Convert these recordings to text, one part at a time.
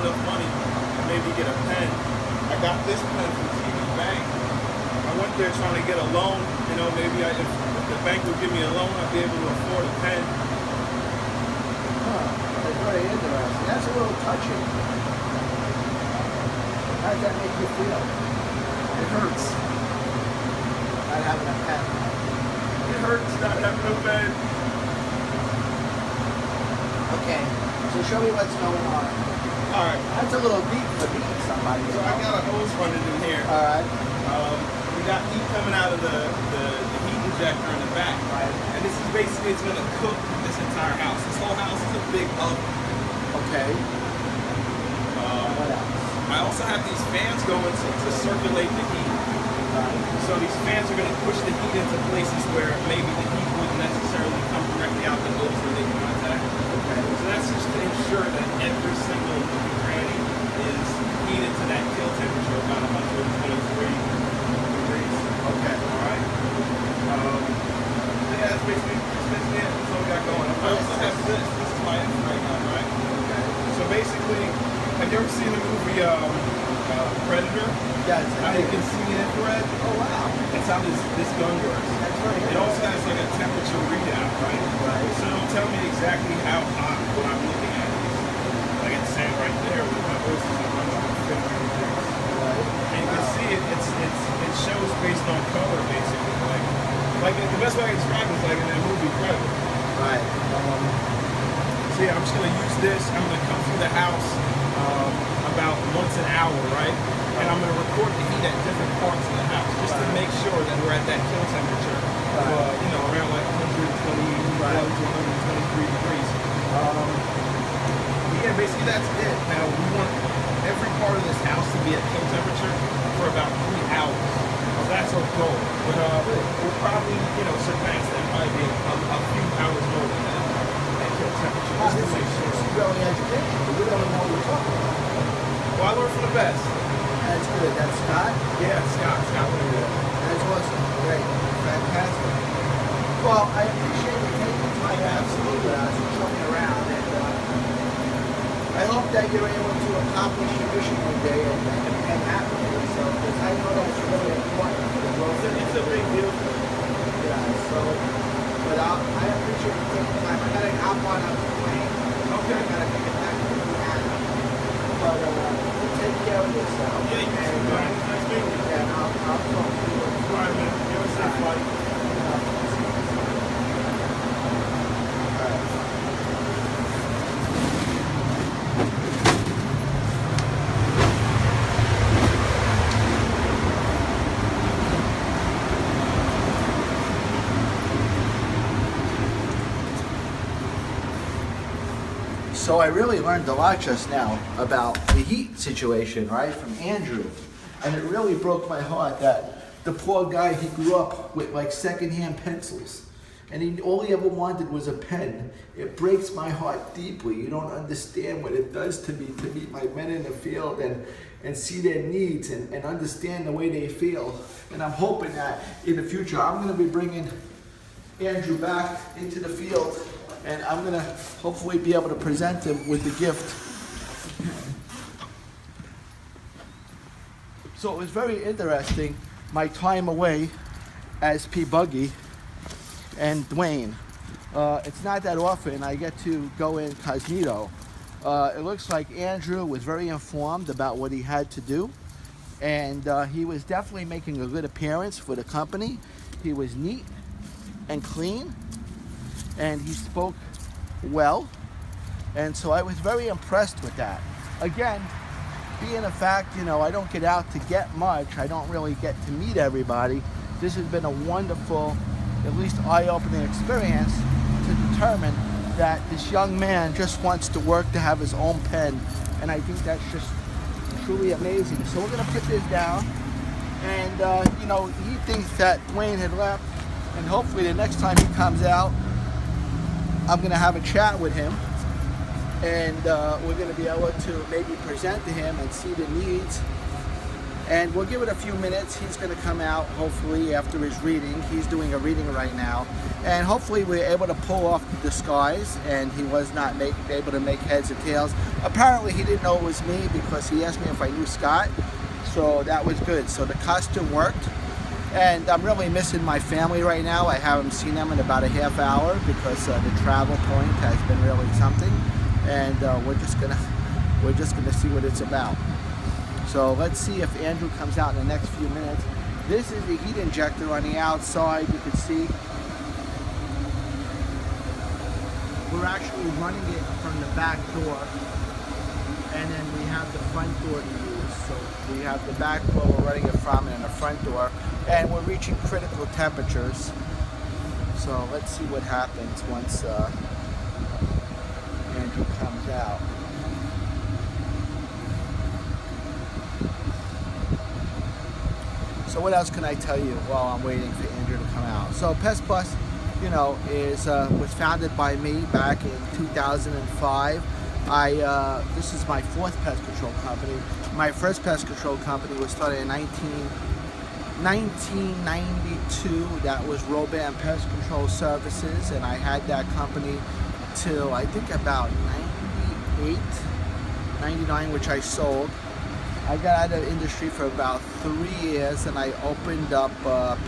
enough money to maybe get a pen. I got this pen from TD Bank. I went there trying to get a loan. You know, maybe if the bank would give me a loan, I'd be able to afford a pen. That's very interesting. That's a little touching. How does that make you feel? It hurts. Not having a pen. It hurts not having a pen. Okay, so show me what's going on. Alright. That's a little deep for me, somebody. So I got a hose running in here. Alright. We got heat coming out of the heat injector in the back. Right. And this is basically, it's going to cook this entire house. This whole house is a big oven. Okay. What else? I also have these fans going to circulate the heat. Right. So these fans are going to push the heat into places where maybe the heat wouldn't necessarily come directly out the hose where they can contact. Okay. So that's just to ensure that every single granny is heated to that kill temperature, about 123 degrees. Okay. Alright? Yeah, that's basically it. That's all we got going. I also have this. This is my infrared gun, right? Okay. So basically, have you ever seen the movie Predator? Yeah, How you can see the infrared? Oh, wow. That's how this gun works. That's right. It also has like a temperature readout, right? Right. So it'll tell me exactly how hot what I'm looking at is. Like it's saying right there with my hose is 150 degrees. Right. And you can see it shows based on color basically. Like the best way I can describe it is like in that movie Predator. Right. So yeah, I'm just gonna use this. I'm gonna come through the house about once an hour, right? And I'm gonna record the heat at different parts of the house just to make sure that we're at that kill temperature, you know, around like 121 to 123 degrees. Yeah, basically that's it. Now we want every part of this house to be at kill temperature for about 3 hours. So that's our goal. But we'll probably, you know, surpass that by a few hours more than that at kill temperature. Just to make sure. It's really educational. We don't know what we're talking about. Well, I learned from the best. That's good. That's Scott? Yeah, Scott. That's awesome. Great. Fantastic. Well, I appreciate you taking the time absolutely to show me around. And I hope that you're able to accomplish your mission one day and happen for yourself, because I know that's really important for the growth. It's a big deal for me. Yeah, so, but I appreciate you taking the time. I got to hop on a plane. Okay. I got to make it back to Louisiana. But take care of yourself. Yeah, you too, man. Nice meeting you. Yeah, I'll talk to you. All right, man. You have a safe flight. So I really learned a lot just now about the heat situation, right, from Andrew. And it really broke my heart that the poor guy, he grew up with like secondhand pencils. And all he ever wanted was a pen. It breaks my heart deeply. You don't understand what it does to me to meet my men in the field and see their needs and understand the way they feel. And I'm hoping that in the future, I'm gonna be bringing Andrew back into the field, and I'm gonna hopefully be able to present him with the gift. So it was very interesting, my time away as P. Buggy and Dwayne. It's not that often I get to go incognito. It looks like Andrew was very informed about what he had to do, and he was definitely making a good appearance for the company. He was neat and clean, and he spoke well, and so I was very impressed with that. Again, being a fact, you know, I don't get out to get much, I don't really get to meet everybody. This has been a wonderful, at least eye-opening experience to determine that this young man just wants to work to have his own pen, and I think that's just truly amazing. So we're gonna put this down, and you know, he thinks that Dwayne had left, and hopefully the next time he comes out, I'm gonna have a chat with him, and we're gonna be able to maybe present to him and see the needs And we'll give it a few minutes. He's going to come out hopefully after his reading. He's doing a reading right now. And hopefully we're able to pull off the disguise, and he was not able to make heads or tails. Apparently he didn't know it was me because he asked me if I knew Scott. So that was good. So the costume worked. And I'm really missing my family right now. I haven't seen them in about a half hour because the travel point has been really something. And we're just gonna see what it's about. So let's see if Andrew comes out in the next few minutes. This is the heat injector on the outside. You can see we're actually running it from the back door, and then we have the front door to use. So we have the back door we're running it from, and the front door, and we're reaching critical temperatures. So let's see what happens once Andrew comes out. So what else can I tell you while I'm waiting for Andrew to come out? So PestPlus, you know, was founded by me back in 2005. This is my fourth pest control company. My first pest control company was started in 1992. That was Roban Pest Control Services, and I had that company till I think about 98, 99, which I sold. I got out of the industry for about 3 years, and I opened up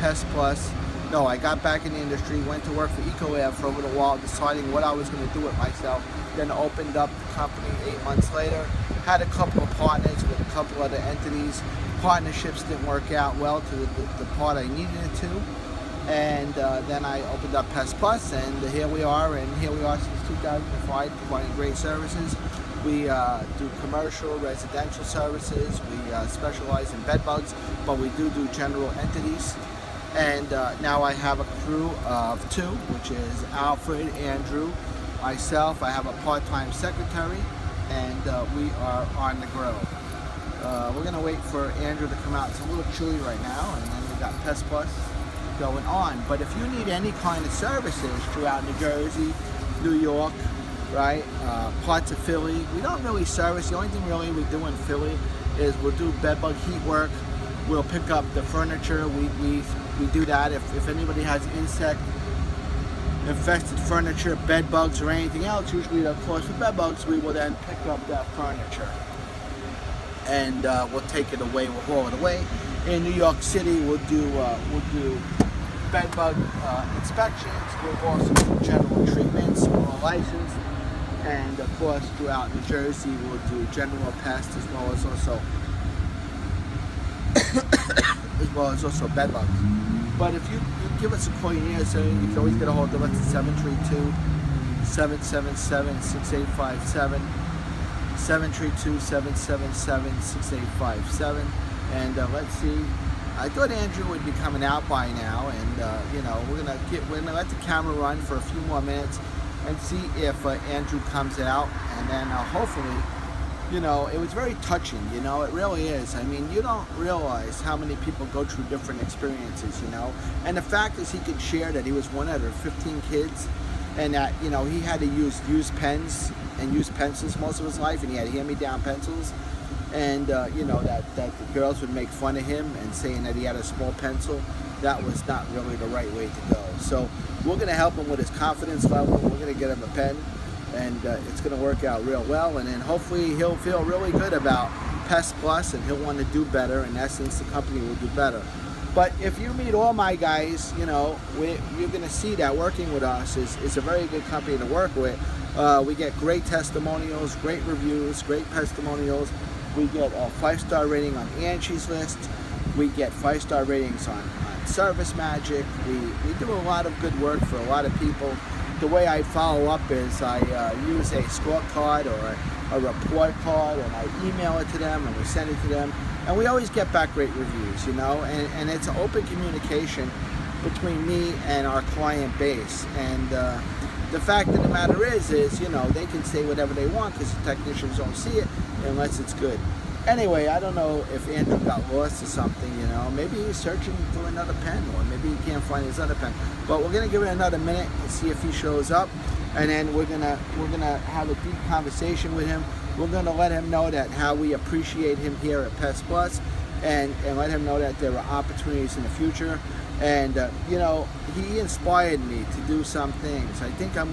PestPlus. No, I got back in the industry, went to work for Ecolab for a little while, deciding what I was going to do with myself. Then opened up the company 8 months later. Had a couple of partners with a couple other entities. Partnerships didn't work out well to the part I needed it to. And then I opened up PestPlus, and here we are since 2005, providing great services. We do commercial, residential services. We specialize in bed bugs, but we do general entities. And now I have a crew of 2, which is Alfred, Andrew, myself. I have a part-time secretary, and we are on the grow. We're going to wait for Andrew to come out. It's a little chilly right now, and then we got PestPlus going on. But if you need any kind of services throughout New Jersey, New York, right, parts of Philly, we don't really service. The only thing really we do in Philly is we'll do bed bug heat work. We'll pick up the furniture. We do that if anybody has insect infested furniture, bed bugs, or anything else. Usually, of course, for bed bugs, we will then pick up that furniture and we'll take it away. We'll haul it away. In New York City, we'll do bed bug inspections. We'll also do general treatments. We're licensed, and of course, throughout New Jersey, we'll do general pest as well as also bed bugs. But if you give us a call, you need us, you can always get a hold of us at 732-777-6857, 732-777-6857. And let's see. I thought Andrew would be coming out by now, and you know, we're gonna let the camera run for a few more minutes and see if Andrew comes out, and then hopefully, you know, it was very touching. You know, it really is. I mean, you don't realize how many people go through different experiences. You know, and the fact is, he could share that he was one out of 15 kids, and that, you know, he had to use used pens and used pencils most of his life, and he had hand-me-down pencils. And you know, that the girls would make fun of him and saying that he had a small pencil. That was not really the right way to go. So we're going to help him with his confidence level. We're going to get him a pen, and it's going to work out real well. And then hopefully he'll feel really good about PestPlus, and he'll want to do better. In essence, the company will do better. But if you meet all my guys, you know, you're going to see that working with us is a very good company to work with. We get great testimonials, great reviews, great testimonials. We get a 5-star rating on Angie's List. We get 5-star ratings on Service Magic. We do a lot of good work for a lot of people. The way I follow up is I use a scorecard or a report card, and I email it to them, and we send it to them. And we always get back great reviews, you know, and it's an open communication between me and our client base. And the fact of the matter is, you know, they can say whatever they want because the technicians don't see it unless it's good. Anyway, I don't know if Andrew got lost or something, you know. Maybe he's searching for another pen, or maybe he can't find his other pen. But we're gonna give it another minute and see if he shows up, and then we're gonna have a deep conversation with him. We're gonna let him know that how we appreciate him here at PestPlus, and let him know that there are opportunities in the future. And he inspired me to do some things. I think I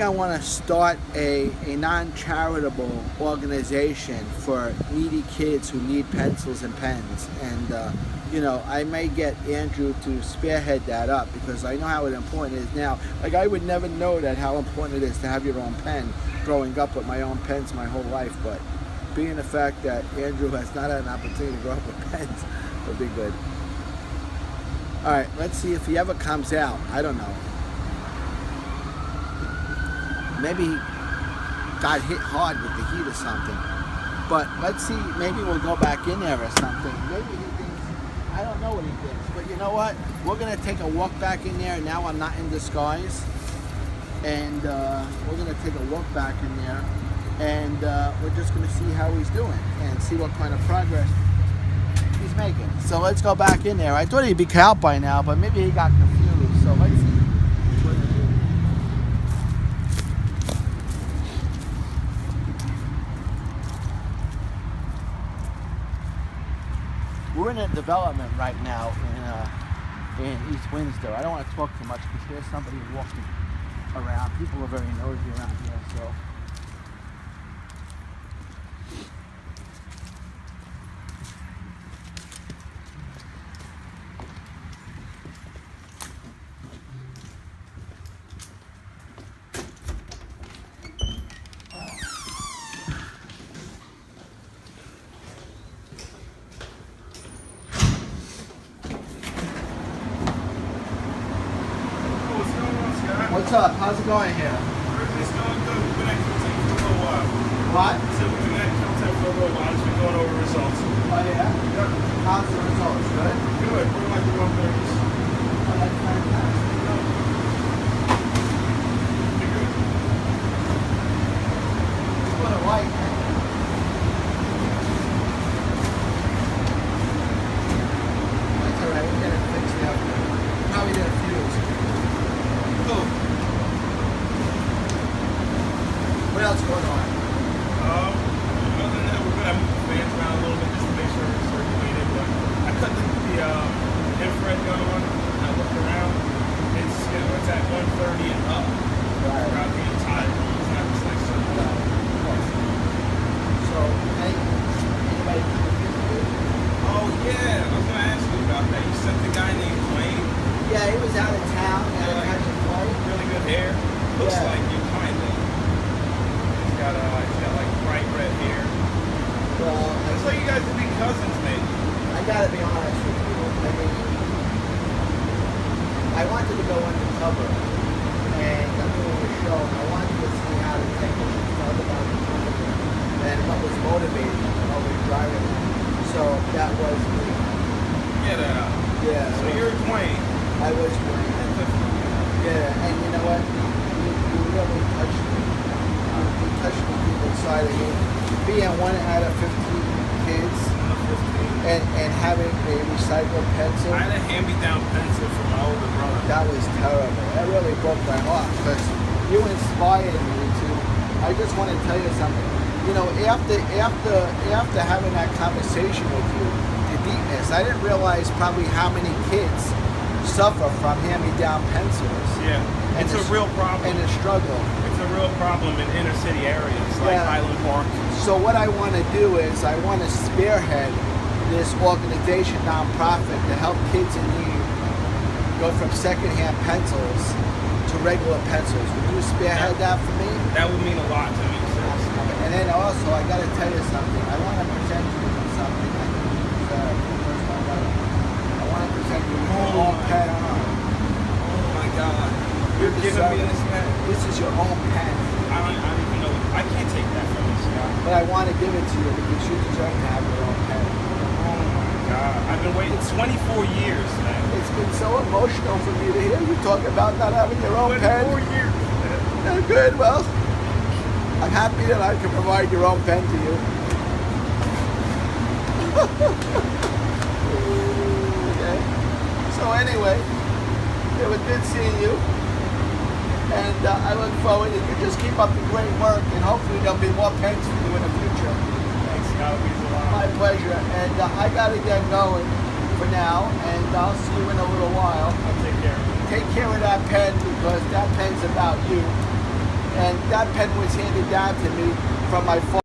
want to start a non-charitable organization for needy kids who need pencils and pens. And I may get Andrew to spearhead that up, because I know how important it is now. Like, I would never know that how important it is to have your own pen growing up with my own pens my whole life. But being the fact that Andrew has not had an opportunity to grow up with pens would be good. All right, let's see if he ever comes out. I don't know. Maybe he got hit hard with the heat or something. But let's see, maybe we'll go back in there or something. Maybe he thinks, I don't know what he thinks. But you know what? We're going to take a walk back in there. Now I'm not in disguise. And we're going to take a walk back in there. And we're just going to see how he's doing and see what kind of progress he's making. So let's go back in there. I thought he'd be out by now, but maybe he got confused. So let's see. We're in a development right now in East Windsor. I don't want to talk too much because there's somebody walking around. People are very nosy around here, so. What's up? How's it going here? It's going good. We've been at Caltech for a little while. What? So we've been at Caltech for a little while. Just been going over results. Oh yeah? Yep. How's the results? Good? Good. We're like the 130s. Oh, that's fantastic. Pretty good. It's what I like. That's alright, we'll get it fixed up. Probably did a fuse. Oh. What else going on? Other than that, we're gonna move the fans around a little bit just to make sure it's circulated. But I cut the infrared gun on. I looked around. It's at 130 and up. Right. Throughout the entire room. It's not just like circle. So, anybody come and visit you? Oh yeah, I was gonna ask you about that. You sent the guy named Wayne. Yeah, he was out of town. He had a catch a flight. Really good hair. Looks Yeah. like you kind of. He's got like bright red hair. Well, Looks like you guys would be cousins, maybe. I gotta be honest with you. I mean, I wanted to go undercover, and I'm doing a show, and I wanted to see how the technicians felt about the company and what was motivating them and what was driving them. So that was me. Get out. Yeah. So you're Dwayne. I was doing it. Yeah, and you know what? You really touched me. You touched me deep inside of me. Being one out of 15 kids and having a recycled pencil. I had a hand-me-down pencil from my older brother. That was terrible. That really broke my heart because you inspired me to. I just want to tell you something. You know, after having that conversation with you, the deepness, I didn't realize probably how many kids suffer from hand-me-down pencils. Yeah, it's a real problem. And a struggle. It's a real problem in inner city areas like Highland Park. So what I want to do is I want to spearhead this organization, nonprofit, to help kids in need go from secondhand pencils to regular pencils. Would you spearhead that for me? That would mean a lot to me. And then also, I got to tell you something. I want to present you with something. I want to present you with your own pen. Oh my God. You're giving me this pen? This is your own pen. I don't even know. I can't take that from this guy. But I want to give it to you because you deserve to have your own pen. Oh my God. I've been waiting 24 years, man. It's been so emotional for me to hear you talk about not having your own pen. 24 years, man. Good, well, I'm happy that I can provide your own pen to you. Okay. So anyway, it was good seeing you. And I look forward, and you just keep up the great work, and hopefully there'll be more pens for you in the future. Thanks. Gotta be so long. My pleasure. And I gotta get going for now, and I'll see you in a little while. I'll take care. Take care of that pen, because that pen's about you. And that pen was handed down to me from my father.